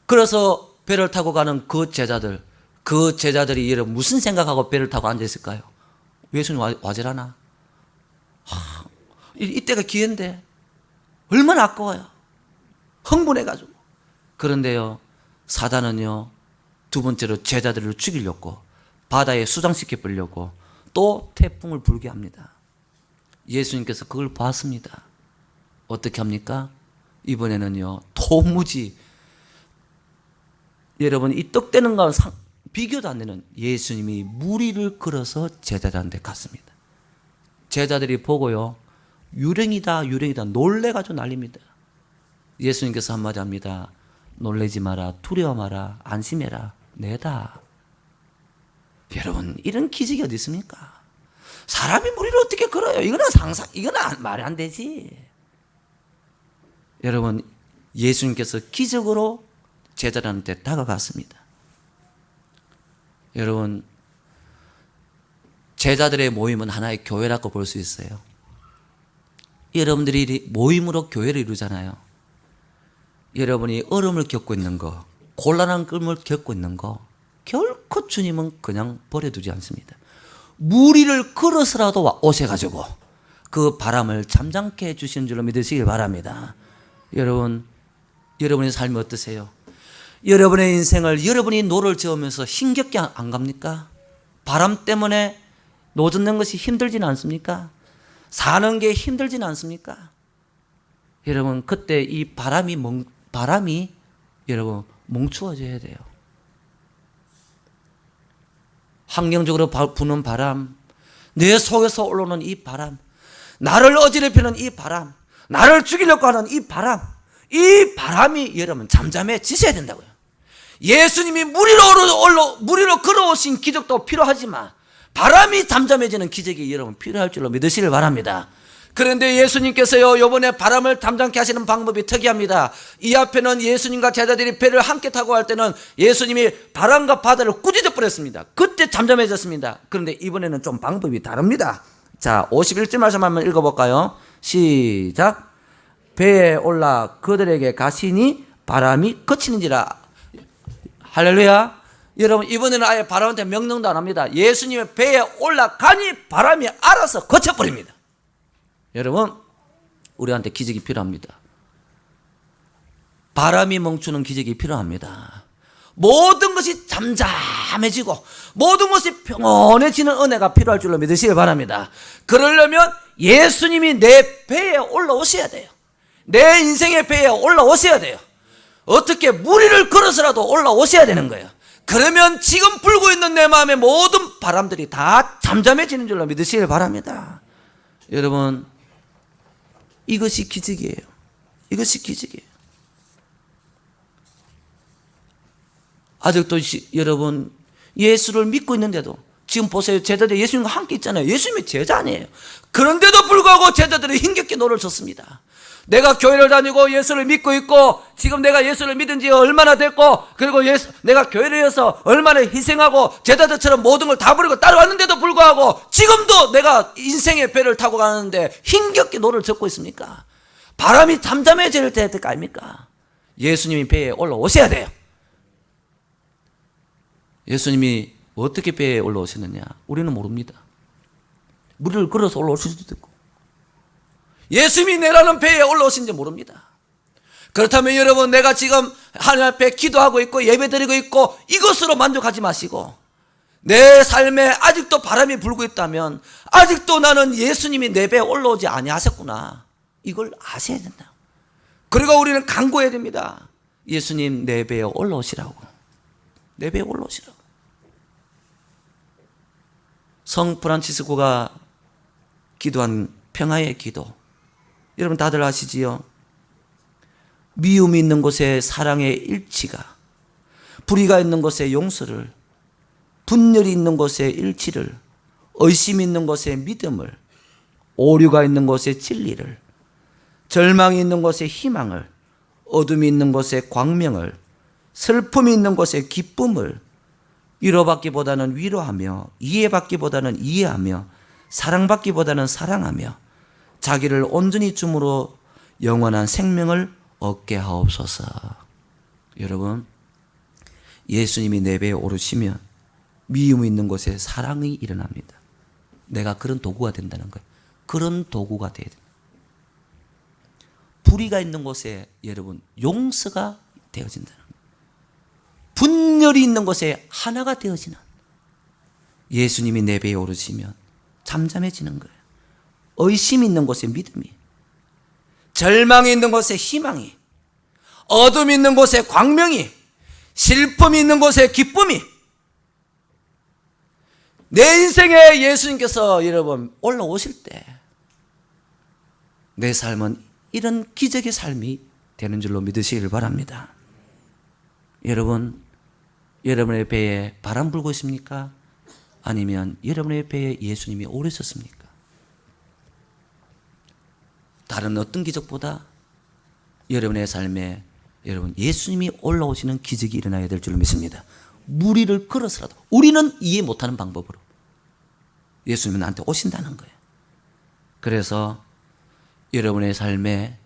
그래서 배를 타고 가는 그 제자들이 여러분 무슨 생각하고 배를 타고 앉아있을까요? 왜 예수님 와절하나? 이때가 기회인데 얼마나 아까워요. 흥분해가지고. 그런데요, 사단은요, 두 번째로 제자들을 죽이려고 바다에 수장시켜 버리려고 또 태풍을 불게 합니다. 예수님께서 그걸 봤습니다. 어떻게 합니까? 이번에는요, 도무지 여러분 이 떡 되는 건 비교도 안 되는 예수님이 무리를 걸어서 제자들한테 갔습니다. 제자들이 보고요, 유령이다 놀래가지고 난립니다. 예수님께서 한마디 합니다. 놀래지 마라, 두려워 마라, 안심해라, 내다. 여러분, 이런 기적이 어디 있습니까? 사람이 무리를 어떻게 걸어요? 이거는 말이 안 되지. 여러분, 예수님께서 기적으로 제자들한테 다가갔습니다. 여러분, 제자들의 모임은 하나의 교회라고 볼 수 있어요. 여러분들이 모임으로 교회를 이루잖아요. 여러분이 어려움을 겪고 있는 거, 곤란한 끔을 겪고 있는 거 결코 주님은 그냥 버려두지 않습니다. 무리를 걸어서라도 오셔가지고 그 바람을 잠잠케 해주시는 줄로 믿으시길 바랍니다. 여러분, 여러분의 삶이 어떠세요? 여러분의 인생을 여러분이 노를 저으면서 힘겹게 안 갑니까? 바람 때문에 노젓는 것이 힘들지는 않습니까? 사는 게 힘들지는 않습니까? 여러분, 그때 이 바람이 여러분 멈추어져야 돼요. 환경적으로 부는 바람, 내 속에서 올라오는 이 바람, 나를 어지럽히는 이 바람, 나를 죽이려고 하는 이 바람이 여러분 잠잠해지셔야 된다고요. 예수님이 무리로 걸어오신 기적도 필요하지만 바람이 잠잠해지는 기적이 여러분 필요할 줄로 믿으시길 바랍니다. 그런데 예수님께서요, 이번에 바람을 잠잠케 하시는 방법이 특이합니다. 이 앞에는 예수님과 제자들이 배를 함께 타고 갈 때는 예수님이 바람과 바다를 꾸짖어 버렸습니다. 그때 잠잠해졌습니다. 그런데 이번에는 좀 방법이 다릅니다. 자, 51절 말씀 한번 읽어볼까요? 시작. 배에 올라 그들에게 가시니 바람이 그치는지라. 할렐루야. 여러분, 이번에는 아예 바람한테 명령도 안 합니다. 예수님의 배에 올라가니 바람이 알아서 그쳐버립니다. 여러분, 우리한테 기적이 필요합니다. 바람이 멈추는 기적이 필요합니다. 모든 것이 잠잠해지고 모든 것이 평온해지는 은혜가 필요할 줄로 믿으시길 바랍니다. 그러려면 예수님이 내 배에 올라오셔야 돼요. 내 인생의 배에 올라오셔야 돼요. 어떻게 무리를 걸어서라도 올라오셔야 되는 거예요. 그러면 지금 불고 있는 내 마음의 모든 바람들이 다 잠잠해지는 줄로 믿으시길 바랍니다. 여러분, 이것이 기적이에요. 이것이 기적이에요. 아직도 여러분 예수를 믿고 있는데도 지금 보세요. 제자들이 예수님과 함께 있잖아요. 예수님의 제자 아니에요. 그런데도 불구하고 제자들이 힘겹게 노를 줬습니다. 내가 교회를 다니고 예수를 믿고 있고 지금 내가 예수를 믿은 지 얼마나 됐고 그리고 내가 교회를 위해서 얼마나 희생하고 제자들처럼 모든 걸 다 버리고 따라왔는데도 불구하고 지금도 내가 인생의 배를 타고 가는데 힘겹게 노를 젓고 있습니까? 바람이 잠잠해질 때가 아닙니까? 예수님이 배에 올라오셔야 돼요. 예수님이 어떻게 배에 올라오셨느냐? 우리는 모릅니다. 무리를 걸어서 올라오실 수도 있고 예수님이 내라는 배에 올라오신지 모릅니다. 그렇다면 여러분, 내가 지금 하나님 앞에 기도하고 있고 예배드리고 있고 이것으로 만족하지 마시고 내 삶에 아직도 바람이 불고 있다면 아직도 나는 예수님이 내 배에 올라오지 아니하셨구나, 이걸 아셔야 된다. 그리고 우리는 간구해야 됩니다. 예수님, 내 배에 올라오시라고. 내 배에 올라오시라고. 성 프란치스코가 기도한 평화의 기도, 여러분 다들 아시지요? 미움이 있는 곳에 사랑의 일치가, 불의가 있는 곳에 용서를, 분열이 있는 곳에 일치를, 의심이 있는 곳에 믿음을, 오류가 있는 곳에 진리를, 절망이 있는 곳에 희망을, 어둠이 있는 곳에 광명을, 슬픔이 있는 곳에 기쁨을, 위로받기보다는 위로하며 이해받기보다는 이해하며 사랑받기보다는 사랑하며 자기를 온전히 줌으로 영원한 생명을 얻게 하옵소서. 여러분, 예수님이 내 배에 오르시면 미움이 있는 곳에 사랑이 일어납니다. 내가 그런 도구가 된다는 거예요. 그런 도구가 돼야 돼요. 불의가 있는 곳에 여러분 용서가 되어진다는 거예요. 분열이 있는 곳에 하나가 되어지는, 예수님이 내 배에 오르시면 잠잠해지는 거예요. 의심이 있는 곳에 믿음이, 절망이 있는 곳에 희망이, 어둠이 있는 곳에 광명이, 슬픔이 있는 곳에 기쁨이. 내 인생에 예수님께서 여러분 올라오실 때 내 삶은 이런 기적의 삶이 되는 줄로 믿으시길 바랍니다. 여러분, 여러분의 배에 바람 불고 있습니까? 아니면 여러분의 배에 예수님이 오르셨습니까? 다른 어떤 기적보다 여러분의 삶에 여러분 예수님이 올라오시는 기적이 일어나야 될 줄로 믿습니다. 무리를 걸어서라도, 우리는 이해 못하는 방법으로 예수님은 나한테 오신다는 거예요. 그래서 여러분의 삶에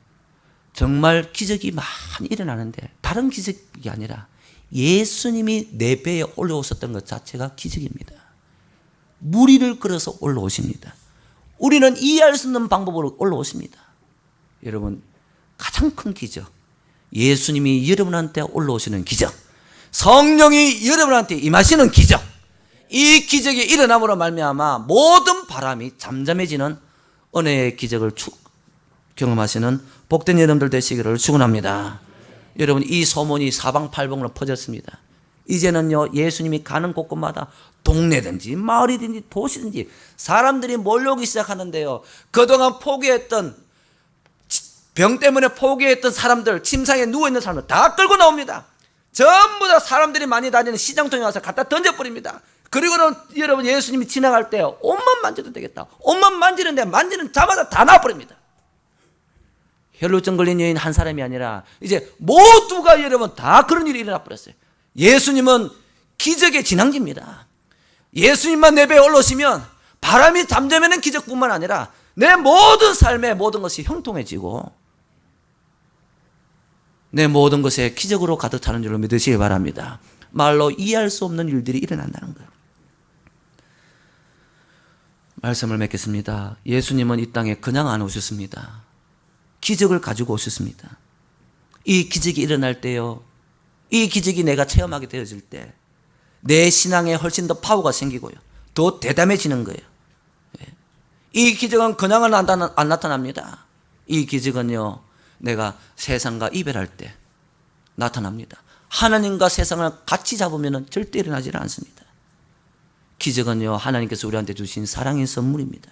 정말 기적이 많이 일어나는데 다른 기적이 아니라 예수님이 내 배에 올라오셨던 것 자체가 기적입니다. 무리를 걸어서 올라오십니다. 우리는 이해할 수 없는 방법으로 올라오십니다. 여러분, 가장 큰 기적, 예수님이 여러분한테 올라오시는 기적, 성령이 여러분한테 임하시는 기적, 이 기적이 일어남으로 말미암아 모든 바람이 잠잠해지는 은혜의 기적을 경험하시는 복된 여러분들 되시기를 축원합니다. 여러분, 이 소문이 사방팔방으로 퍼졌습니다. 이제는요, 예수님이 가는 곳곳마다 동네든지 마을이든지 도시든지 사람들이 몰려오기 시작하는데요, 그동안 포기했던, 병 때문에 포기했던 사람들, 침상에 누워있는 사람들 다 끌고 나옵니다. 전부 다 사람들이 많이 다니는 시장통에 와서 갖다 던져버립니다. 그리고는 여러분, 예수님이 지나갈 때 옷만 만져도 되겠다, 옷만 만지는데 만지자마자 다 나와버립니다. 혈루증 걸린 여인 한 사람이 아니라 이제 모두가 여러분 다 그런 일이 일어나 버렸어요. 예수님은 기적의 진앙지입니다. 예수님만 내 배에 올라오시면 바람이 잠잠하는 기적뿐만 아니라 내 모든 삶의 모든 것이 형통해지고 내 모든 것에 기적으로 가득 차는 줄로 믿으시기 바랍니다. 말로 이해할 수 없는 일들이 일어난다는 거예요. 말씀을 맺겠습니다. 예수님은 이 땅에 그냥 안 오셨습니다. 기적을 가지고 오셨습니다. 이 기적이 일어날 때요, 이 기적이 내가 체험하게 되어질 때 내 신앙에 훨씬 더 파워가 생기고요, 더 대담해지는 거예요. 이 기적은 그냥은 안 나타납니다. 이 기적은요, 내가 세상과 이별할 때 나타납니다. 하나님과 세상을 같이 잡으면 절대 일어나지 않습니다. 기적은요, 하나님께서 우리한테 주신 사랑의 선물입니다.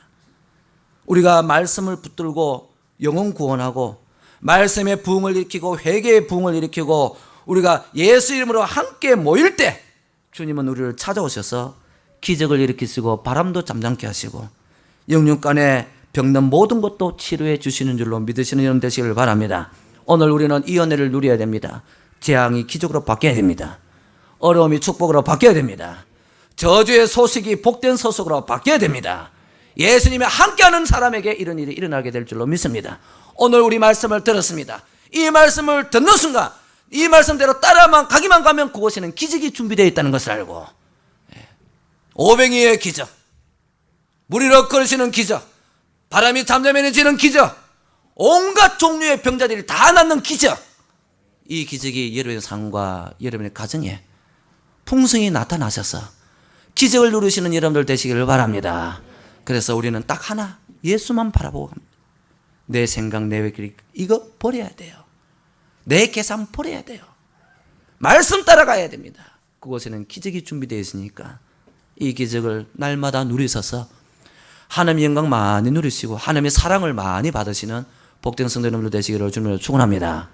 우리가 말씀을 붙들고 영혼 구원하고 말씀의 부흥을 일으키고 회개의 부흥을 일으키고 우리가 예수 이름으로 함께 모일 때 주님은 우리를 찾아오셔서 기적을 일으키시고 바람도 잠잠케 하시고 영육간에 병든 모든 것도 치료해 주시는 줄로 믿으시는 여러분 되시길 바랍니다. 오늘 우리는 이 은혜를 누려야 됩니다. 재앙이 기적으로 바뀌어야 됩니다. 어려움이 축복으로 바뀌어야 됩니다. 저주의 소식이 복된 소식으로 바뀌어야 됩니다. 예수님이 함께하는 사람에게 이런 일이 일어나게 될 줄로 믿습니다. 오늘 우리 말씀을 들었습니다. 이 말씀을 듣는 순간 이 말씀대로 따라만 가기만 가면 그곳에는 기적이 준비되어 있다는 것을 알고, 오병이의 기적, 무리로 걸으시는 기적, 바람이 잠잠해지는 기적, 온갖 종류의 병자들이 다 낫는 기적, 이 기적이 여러분의 삶과 여러분의 가정에 풍성히 나타나셔서 기적을 누리시는 여러분들 되시기를 바랍니다. 그래서 우리는 딱 하나, 예수만 바라보고 갑니다. 내 생각, 내 외길 이거 버려야 돼요. 내 계산 버려야 돼요. 말씀 따라가야 됩니다. 그곳에는 기적이 준비되어 있으니까 이 기적을 날마다 누리셔서 하나님의 영광 많이 누리시고 하나님의 사랑을 많이 받으시는 복된 성도 여러분들 되시기를 주님으로 축원합니다.